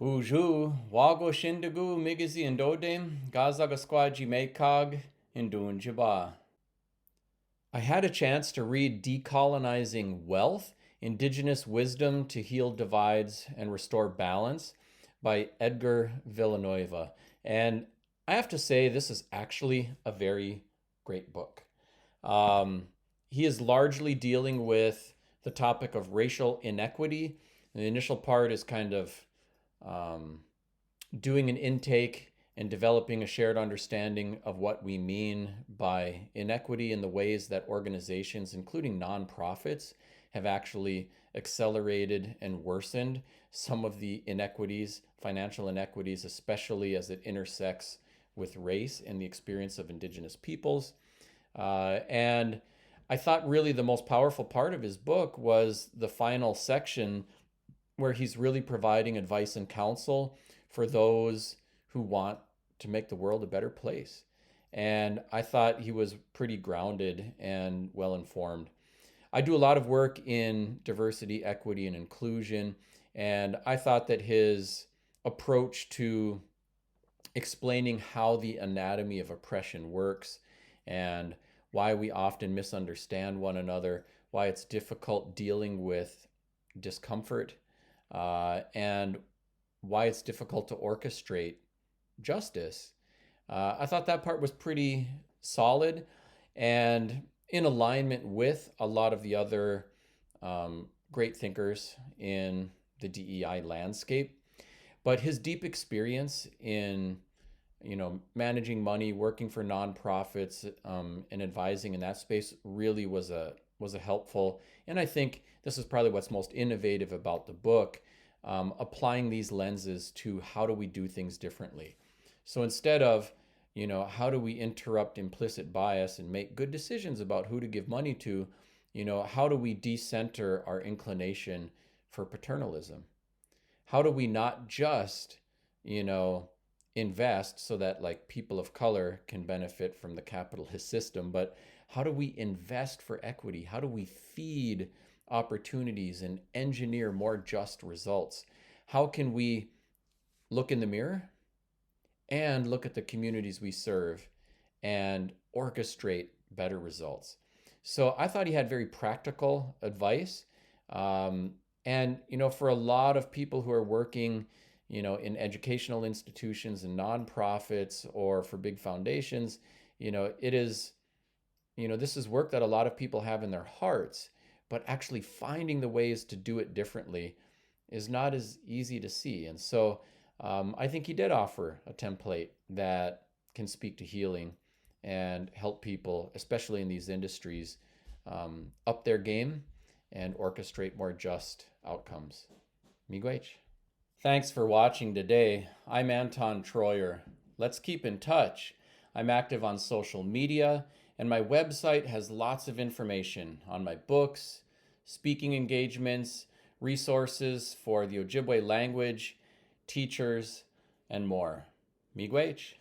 Buju, wago shindagu migizi indodem, gazaga squaji mekag, indunjaba. I had a chance to read Decolonizing Wealth, Indigenous Wisdom to Heal Divides and Restore Balance by Edgar Villanueva. And I have to say, this is actually a very great book. Um, he is largely dealing with the topic of racial inequity. And the initial part is kind of um, doing an intake and developing a shared understanding of what we mean by inequity in the ways that organizations, including nonprofits, have actually accelerated and worsened some of the inequities, financial inequities, especially as it intersects with race and the experience of Indigenous peoples. And I thought really the most powerful part of his book was the final section where he's really providing advice and counsel for those who want to make the world a better place. And I thought he was pretty grounded and well informed. I do a lot of work in diversity, equity, and inclusion, and I thought that his approach to explaining how the anatomy of oppression works and why we often misunderstand one another, why it's difficult dealing with discomfort, and why it's difficult to orchestrate justice. I thought that part was pretty solid and in alignment with a lot of the other great thinkers in the DEI landscape. But his deep experience in managing money, working for nonprofits, and advising in that space really was a helpful. And I think this is probably what's most innovative about the book, applying these lenses to how do we do things differently. So instead of, how do we interrupt implicit bias and make good decisions about who to give money to, how do we decenter our inclination for paternalism? How do we not just, invest so that like people of color can benefit from the capitalist system, but how do we invest for equity? How do we feed opportunities and engineer more just results? How can we look in the mirror and look at the communities we serve and orchestrate better results? So I thought he had very practical advice. And, for a lot of people who are working, in educational institutions and nonprofits or for big foundations, it is, this is work that a lot of people have in their hearts, but actually finding the ways to do it differently is not as easy to see. And so I think he did offer a template that can speak to healing and help people, especially in these industries, up their game and orchestrate more just outcomes. Miigwech. Thanks for watching today. I'm Anton Treuer. Let's keep in touch. I'm active on social media, and my website has lots of information on my books, speaking engagements, resources for the Ojibwe language, teachers, and more. Miigwech.